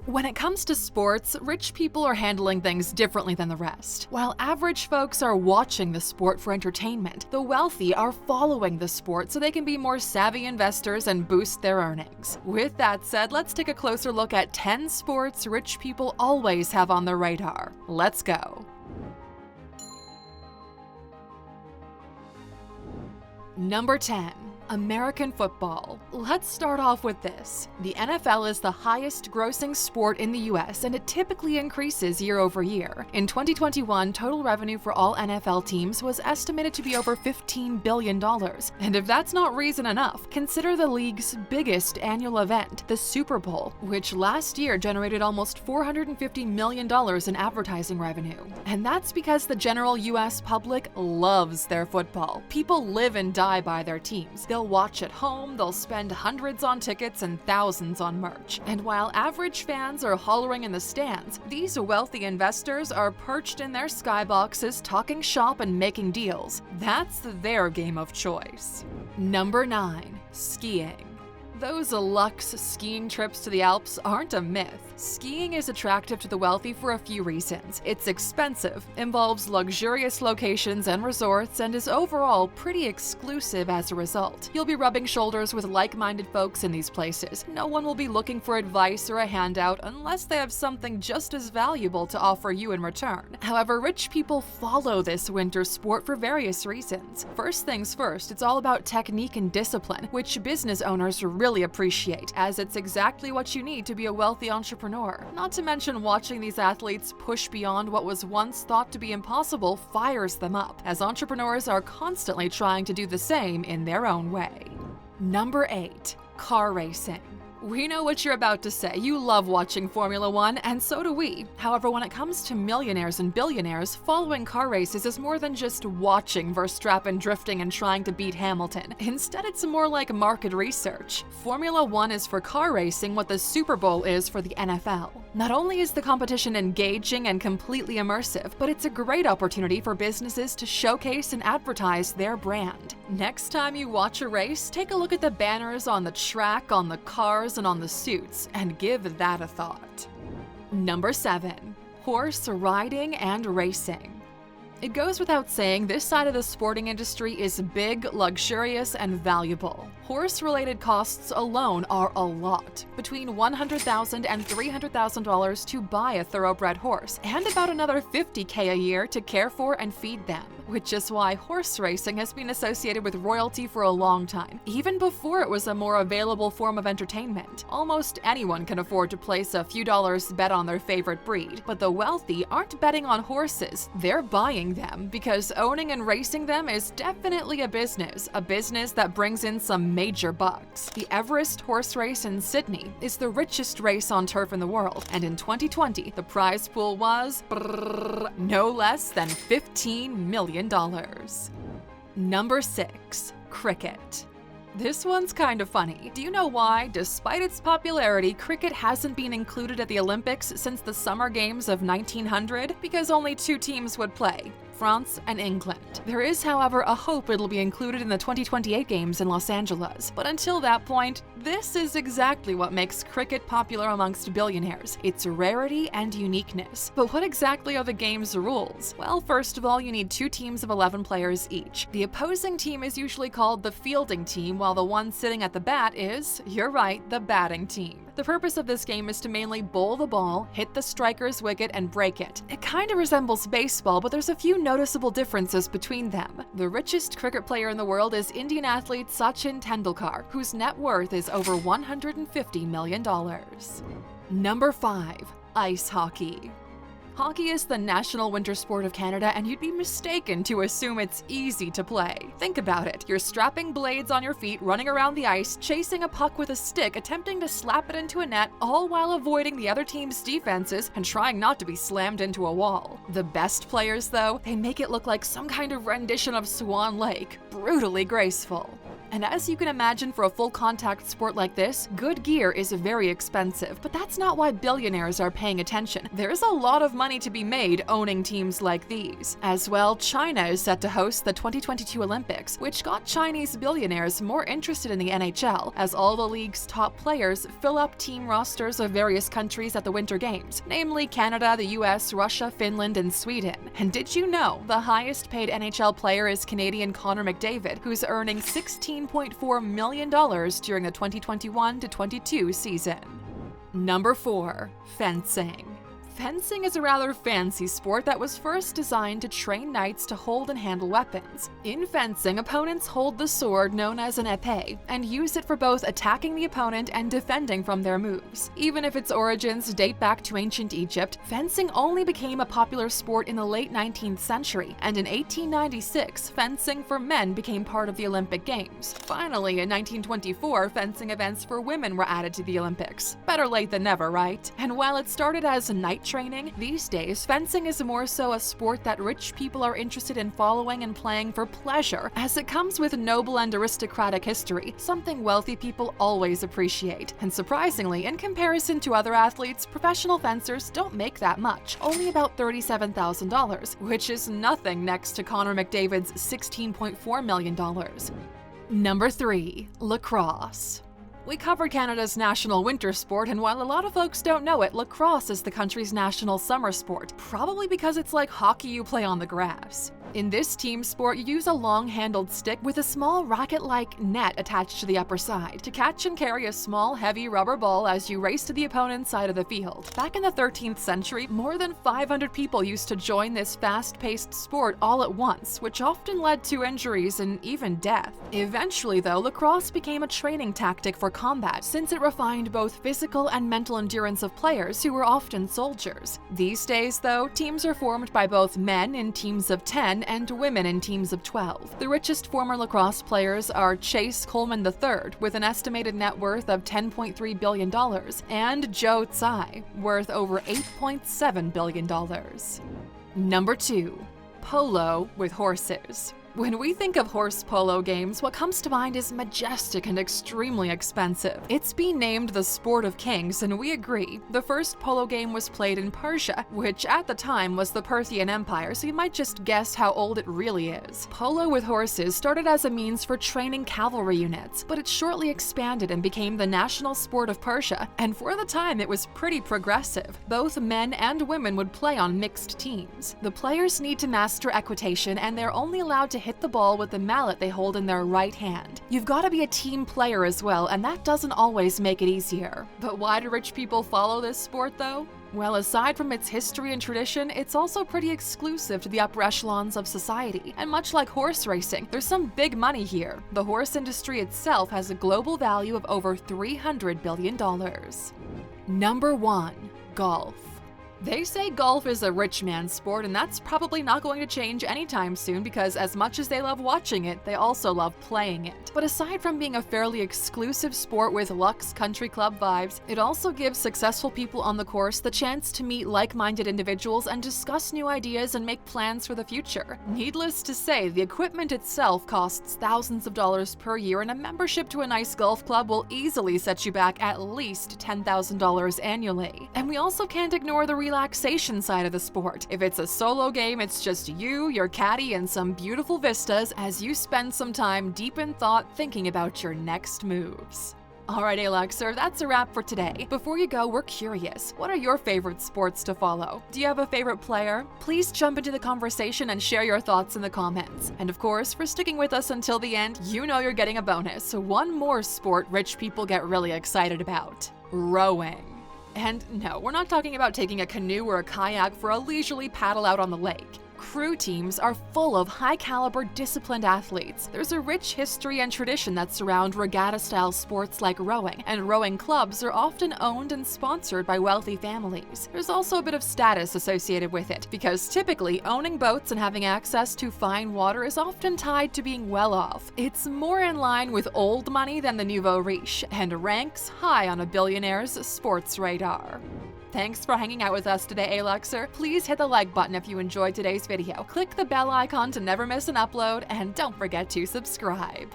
When it comes to sports, rich people are handling things differently than the rest. While average folks are watching the sport for entertainment, the wealthy are following the sport so they can be more savvy investors and boost their earnings. With that said, let's take a closer look at 10 sports rich people always have on their radar. Let's go. Number 10. American football. Let's start off with this. The NFL is the highest grossing sport in the US, and it typically increases year over year. In 2021, total revenue for all NFL teams was estimated to be over $15 billion. And if that's not reason enough, consider the league's biggest annual event, the Super Bowl, which last year generated almost $450 million in advertising revenue. And that's because the general US public loves their football. People live and die by their teams. They'll watch at home, they'll spend hundreds on tickets and thousands on merch. And while average fans are hollering in the stands, these wealthy investors are perched in their skyboxes talking shop and making deals. That's their game of choice. Number 9. Skiing. Those luxe skiing trips to the Alps aren't a myth. Skiing is attractive to the wealthy for a few reasons. It's expensive, involves luxurious locations and resorts, and is overall pretty exclusive as a result. You'll be rubbing shoulders with like-minded folks in these places. No one will be looking for advice or a handout unless they have something just as valuable to offer you in return. However, rich people follow this winter sport for various reasons. First things first, it's all about technique and discipline, which business owners really appreciate, as it's exactly what you need to be a wealthy entrepreneur. Not to mention, watching these athletes push beyond what was once thought to be impossible fires them up, as entrepreneurs are constantly trying to do the same in their own way. Number 8. Car racing. We know what you're about to say. You love watching Formula One, and so do we. However, when it comes to millionaires and billionaires, following car races is more than just watching Verstappen drifting and trying to beat Hamilton. Instead, it's more like market research. Formula One is for car racing what the Super Bowl is for the NFL. Not only is the competition engaging and completely immersive, but it's a great opportunity for businesses to showcase and advertise their brand. Next time you watch a race, take a look at the banners on the track, on the cars, and on the suits, and give that a thought. Number 7. Horse riding and racing. It goes without saying, this side of the sporting industry is big, luxurious, and valuable. Horse-related costs alone are a lot, between $100,000 and $300,000 to buy a thoroughbred horse, and about another $50,000 a year to care for and feed them, which is why horse racing has been associated with royalty for a long time, even before it was a more available form of entertainment. Almost anyone can afford to place a few dollars bet on their favorite breed, but the wealthy aren't betting on horses, they're buying them, because owning and racing them is definitely a business that brings in some major bucks. The Everest horse race in Sydney is the richest race on turf in the world, and in 2020, the prize pool was no less than $15 million. Number 6. Cricket. This one's kind of funny. Do you know why, despite its popularity, cricket hasn't been included at the Olympics since the Summer Games of 1900? Because only 2 teams would play, France and England. There is, however, a hope it'll be included in the 2028 Games in Los Angeles. But until that point, this is exactly what makes cricket popular amongst billionaires: its rarity and uniqueness. But what exactly are the game's rules? Well, first of all, you need 2 teams of 11 players each. The opposing team is usually called the fielding team, while the one sitting at the bat is, you're right, the batting team. The purpose of this game is to mainly bowl the ball, hit the striker's wicket, and break it. It kind of resembles baseball, but there's a few noticeable differences between them. The richest cricket player in the world is Indian athlete Sachin Tendulkar, whose net worth is over $150 million. Number 5. Ice hockey. Hockey is the national winter sport of Canada, and you'd be mistaken to assume it's easy to play. Think about it. You're strapping blades on your feet, running around the ice, chasing a puck with a stick, attempting to slap it into a net, all while avoiding the other team's defenses and trying not to be slammed into a wall. The best players, though, they make it look like some kind of rendition of Swan Lake, brutally graceful. And as you can imagine, for a full contact sport like this, good gear is very expensive, but that's not why billionaires are paying attention. There's a lot of money to be made owning teams like these. As well, China is set to host the 2022 Olympics, which got Chinese billionaires more interested in the NHL, as all the league's top players fill up team rosters of various countries at the Winter Games, namely Canada, the US, Russia, Finland, and Sweden. And did you know the highest paid NHL player is Canadian Connor McDavid, who's earning $16.4 million during the 2021-22 season? Number 4. Fencing. Fencing is a rather fancy sport that was first designed to train knights to hold and handle weapons. In fencing, opponents hold the sword known as an épée and use it for both attacking the opponent and defending from their moves. Even if its origins date back to ancient Egypt, fencing only became a popular sport in the late 19th century, and in 1896, fencing for men became part of the Olympic Games. Finally, in 1924, fencing events for women were added to the Olympics. Better late than never, right? And while it started as a knight training, these days, fencing is more so a sport that rich people are interested in following and playing for pleasure, as it comes with noble and aristocratic history, something wealthy people always appreciate. And surprisingly, in comparison to other athletes, professional fencers don't make that much, only about $37,000, which is nothing next to Connor McDavid's $16.4 million. Number 3. Lacrosse. We covered Canada's national winter sport, and while a lot of folks don't know it, lacrosse is the country's national summer sport, probably because it's like hockey you play on the grass. In this team sport, you use a long-handled stick with a small racket-like net attached to the upper side to catch and carry a small, heavy rubber ball as you race to the opponent's side of the field. Back in the 13th century, more than 500 people used to join this fast-paced sport all at once, which often led to injuries and even death. Eventually, though, lacrosse became a training tactic for combat, since it refined both physical and mental endurance of players who were often soldiers. These days, though, teams are formed by both men in teams of 10 and women in teams of 12. The richest former lacrosse players are Chase Coleman III, with an estimated net worth of $10.3 billion, and Joe Tsai, worth over $8.7 billion. Number 2. Polo with horses. When we think of horse polo games, what comes to mind is majestic and extremely expensive. It's been named the sport of kings, and we agree. The first polo game was played in Persia, which at the time was the Parthian Empire, so you might just guess how old it really is. Polo with horses started as a means for training cavalry units, but it shortly expanded and became the national sport of Persia, and for the time it was pretty progressive. Both men and women would play on mixed teams. The players need to master equitation, and they're only allowed to hit the ball with the mallet they hold in their right hand. You've got to be a team player as well, and that doesn't always make it easier. But why do rich people follow this sport, though? Well, aside from its history and tradition, it's also pretty exclusive to the upper echelons of society. And much like horse racing, there's some big money here. The horse industry itself has a global value of over $300 billion. Number 1. Golf. They say golf is a rich man's sport, and that's probably not going to change anytime soon, because as much as they love watching it, they also love playing it. But aside from being a fairly exclusive sport with luxe country club vibes, it also gives successful people on the course the chance to meet like-minded individuals and discuss new ideas and make plans for the future. Needless to say, the equipment itself costs thousands of dollars per year, and a membership to a nice golf club will easily set you back at least $10,000 annually. And we also can't ignore the relaxation side of the sport. If it's a solo game, it's just you, your caddy, and some beautiful vistas as you spend some time deep in thought thinking about your next moves. Alright, Alexer, that's a wrap for today. Before you go, we're curious. What are your favorite sports to follow? Do you have a favorite player? Please jump into the conversation and share your thoughts in the comments. And of course, for sticking with us until the end, you know you're getting a bonus. One more sport rich people get really excited about: rowing. And no, we're not talking about taking a canoe or a kayak for a leisurely paddle out on the lake. Crew teams are full of high-caliber, disciplined athletes. There's a rich history and tradition that surround regatta-style sports like rowing, and rowing clubs are often owned and sponsored by wealthy families. There's also a bit of status associated with it, because typically owning boats and having access to fine water is often tied to being well off. It's more in line with old money than the nouveau riche, and ranks high on a billionaire's sports radar. Thanks for hanging out with us today, Alexer. Please hit the like button if you enjoyed today's video. Click the bell icon to never miss an upload, and don't forget to subscribe.